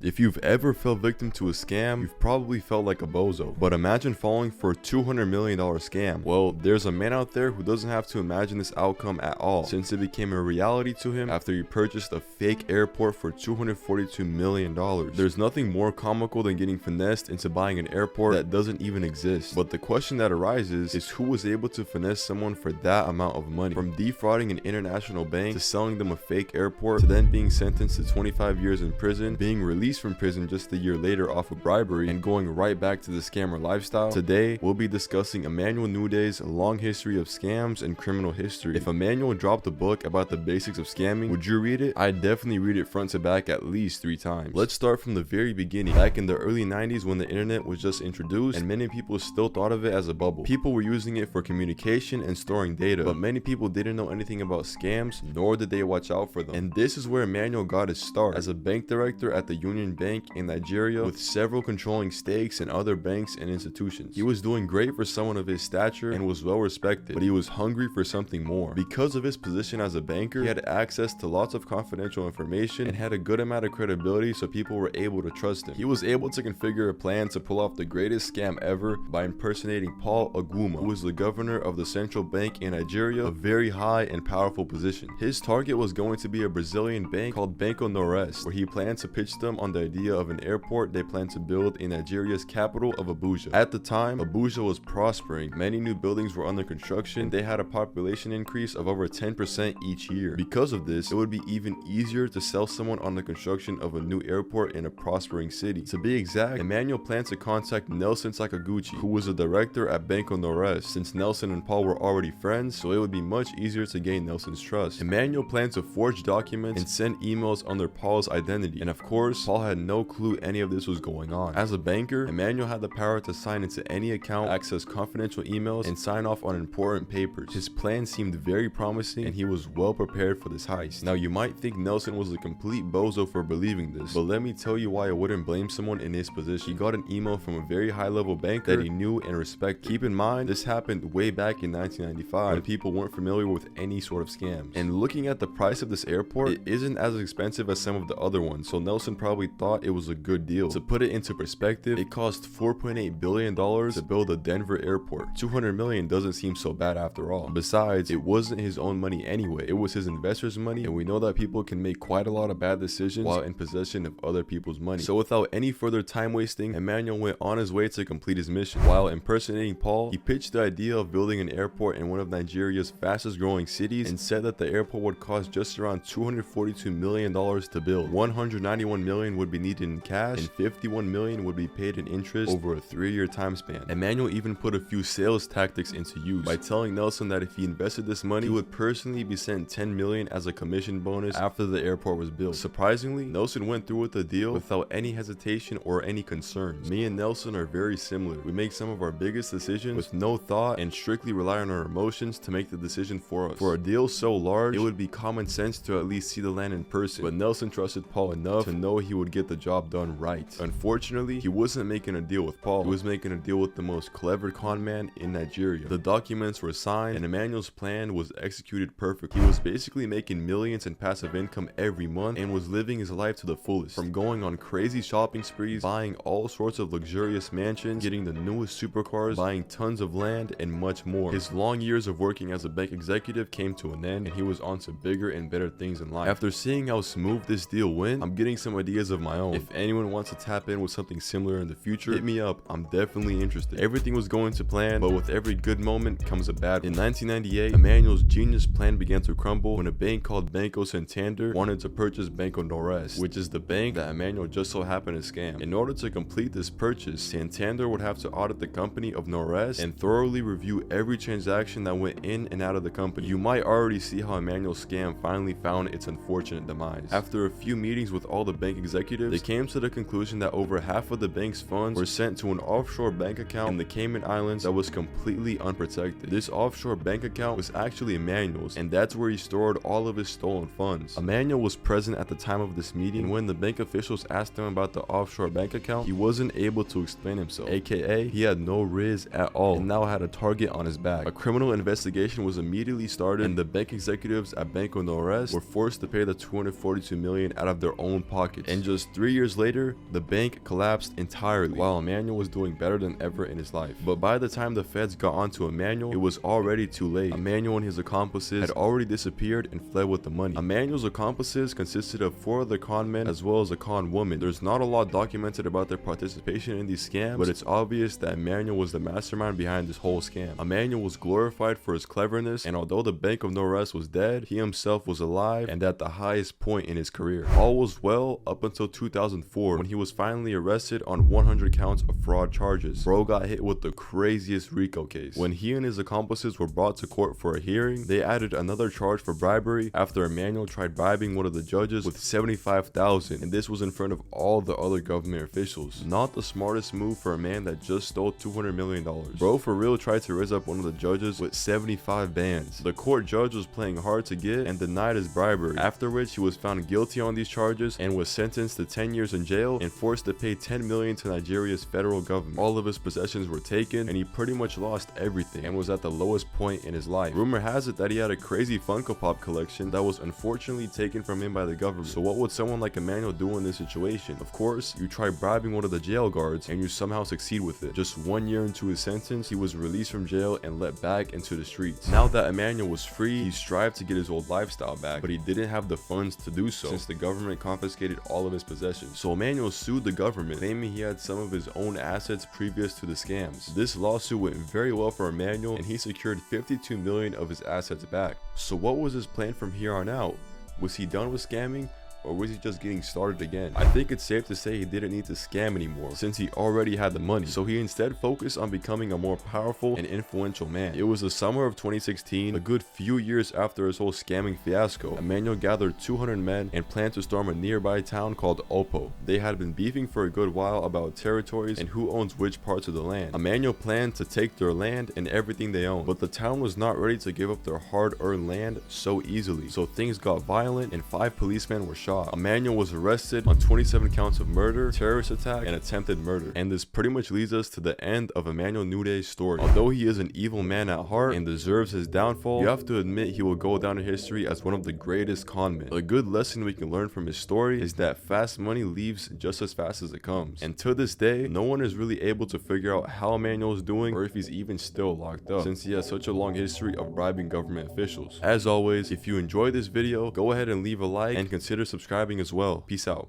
If you've ever fell victim to a scam, you've probably felt like a bozo. But imagine falling for a $200 million scam. Well, there's a man out there who doesn't have to imagine this outcome at all, since it became a reality to him after he purchased a fake airport for $242 million. There's nothing more comical than getting finessed into buying an airport that doesn't even exist. But the question that arises is who was able to finesse someone for that amount of money? From defrauding an international bank to selling them a fake airport to then being sentenced to 25 years in prison, being released from prison just a year later off of bribery, and going right back to the scammer lifestyle. Today, we'll be discussing Emmanuel Nuday's long history of scams and criminal history. If Emmanuel dropped a book about the basics of scamming, would you read it? I'd definitely read it front to back at least 3 times. Let's start from the very beginning. Back in the early 90s when the internet was just introduced and many people still thought of it as a bubble. People were using it for communication and storing data, but many people didn't know anything about scams, nor did they watch out for them. And this is where Emmanuel got his start as a bank director at the Union Bank in Nigeria, with several controlling stakes in other banks and institutions. He was doing great for someone of his stature and was well respected, but he was hungry for something more. Because of his position as a banker, he had access to lots of confidential information and had a good amount of credibility, so people were able to trust him. He was able to configure a plan to pull off the greatest scam ever by impersonating Paul Aguma, who was the governor of the central bank in Nigeria, a very high and powerful position. His target was going to be a Brazilian bank called Banco Nordeste, where he planned to pitch them on the idea of an airport they planned to build in Nigeria's capital of Abuja. At the time, Abuja was prospering. Many new buildings were under construction, and they had a population increase of over 10% each year. Because of this, it would be even easier to sell someone on the construction of a new airport in a prospering city. To be exact, Emmanuel planned to contact Nelson Sakaguchi, who was a director at Banco Nordeste, since Nelson and Paul were already friends, so it would be much easier to gain Nelson's trust. Emmanuel planned to forge documents and send emails under Paul's identity, and of course, Paul had no clue any of this was going on. As a banker, Emmanuel had the power to sign into any account, access confidential emails, and sign off on important papers. His plan seemed very promising, and he was well prepared for this heist. Now, you might think Nelson was a complete bozo for believing this, but let me tell you why I wouldn't blame someone in his position. He got an email from a very high-level banker that he knew and respected. Keep in mind, this happened way back in 1995 when people weren't familiar with any sort of scams. And looking at the price of this airport, it isn't as expensive as some of the other ones, so Nelson probably thought it was a good deal. To put it into perspective, it cost $4.8 billion to build a Denver airport. $200 million doesn't seem so bad after all. Besides, it wasn't his own money anyway. It was his investors' money, and we know that people can make quite a lot of bad decisions while in possession of other people's money. So without any further time wasting, Emmanuel went on his way to complete his mission. While impersonating Paul, he pitched the idea of building an airport in one of Nigeria's fastest growing cities and said that the airport would cost just around $242 million to build. $191 million would be needed in cash, and $51 million would be paid in interest over a 3-year time span. Emmanuel even put a few sales tactics into use by telling Nelson that if he invested this money, he would personally be sent $10 million as a commission bonus after the airport was built. Surprisingly, Nelson went through with the deal without any hesitation or any concerns. Me and Nelson are very similar. We make some of our biggest decisions with no thought and strictly rely on our emotions to make the decision for us. For a deal so large, it would be common sense to at least see the land in person, but Nelson trusted Paul enough to know he would get the job done right. Unfortunately, he wasn't making a deal with Paul. He was making a deal with the most clever con man in Nigeria. The documents were signed, and Emmanuel's plan was executed perfectly. He was basically making millions in passive income every month and was living his life to the fullest. From going on crazy shopping sprees, buying all sorts of luxurious mansions, getting the newest supercars, buying tons of land, and much more. His long years of working as a bank executive came to an end, and he was on to bigger and better things in life. After seeing how smooth this deal went, I'm getting some ideas of my own. If anyone wants to tap in with something similar in the future, hit me up. I'm definitely interested. Everything was going to plan, but with every good moment comes a bad one. In 1998, Emmanuel's genius plan began to crumble when a bank called Banco Santander wanted to purchase Banco Nordeste, which is the bank that Emmanuel just so happened to scam. In order to complete this purchase, Santander would have to audit the company of Nordeste and thoroughly review every transaction that went in and out of the company. You might already see how Emmanuel's scam finally found its unfortunate demise. After a few meetings with all the bank executives, they came to the conclusion that over half of the bank's funds were sent to an offshore bank account in the Cayman Islands that was completely unprotected. This offshore bank account was actually Emmanuel's, and that's where he stored all of his stolen funds. Emmanuel was present at the time of this meeting, and when the bank officials asked him about the offshore bank account, he wasn't able to explain himself, aka he had no riz at all and now had a target on his back. A criminal investigation was immediately started, and the bank executives at Banco Nordeste were forced to pay the $242 million out of their own pockets. And just 3 years later, the bank collapsed entirely, while Emmanuel was doing better than ever in his life. But by the time the feds got onto Emmanuel, it was already too late. Emmanuel and his accomplices had already disappeared and fled with the money. Emmanuel's accomplices consisted of 4 other con men as well as a con woman. There's not a lot documented about their participation in these scams, but it's obvious that Emmanuel was the mastermind behind this whole scam. Emmanuel was glorified for his cleverness, and although the Bank of No Rest was dead, he himself was alive and at the highest point in his career. All was well up until 2004 when he was finally arrested on 100 counts of fraud charges. Bro got hit with the craziest RICO case. When he and his accomplices were brought to court for a hearing, they added another charge for bribery after Emmanuel tried bribing one of the judges with $75,000, and this was in front of all the other government officials. Not the smartest move for a man that just stole $200 million. Bro for real tried to raise up one of the judges with 75 bands. The court judge was playing hard to get and denied his bribery, after which he was found guilty on these charges and was sentenced to 10 years in jail and forced to pay $10 million to Nigeria's federal government. All of his possessions were taken and he pretty much lost everything and was at the lowest point in his life. Rumor has it that he had a crazy Funko Pop collection that was unfortunately taken from him by the government. So what would someone like Emmanuel do in this situation? Of course, you try bribing one of the jail guards and you somehow succeed with it. Just 1 year into his sentence, he was released from jail and let back into the streets. Now that Emmanuel was free, he strived to get his old lifestyle back, but he didn't have the funds to do so since the government confiscated all of his possessions. So Emmanuel sued the government, claiming he had some of his own assets previous to the scams. This lawsuit went very well for Emmanuel and he secured 52 million of his assets back. So what was his plan from here on out? Was he done with scamming? Or was he just getting started again? I think it's safe to say he didn't need to scam anymore since he already had the money, so he instead focused on becoming a more powerful and influential man. It was the summer of 2016, a good few years after his whole scamming fiasco. Emmanuel gathered 200 men and planned to storm a nearby town called Opo. They had been beefing for a good while about territories and who owns which parts of the land. Emmanuel planned to take their land and everything they owned, but the town was not ready to give up their hard-earned land so easily, so things got violent and 5 policemen were shot. Emmanuel was arrested on 27 counts of murder, terrorist attack, and attempted murder. And this pretty much leads us to the end of Emmanuel Nude's story. Although he is an evil man at heart and deserves his downfall, you have to admit he will go down in history as one of the greatest con men. A good lesson we can learn from his story is that fast money leaves just as fast as it comes. And to this day, no one is really able to figure out how Emmanuel is doing or if he's even still locked up, since he has such a long history of bribing government officials. As always, if you enjoyed this video, go ahead and leave a like and consider subscribing as well. Peace out.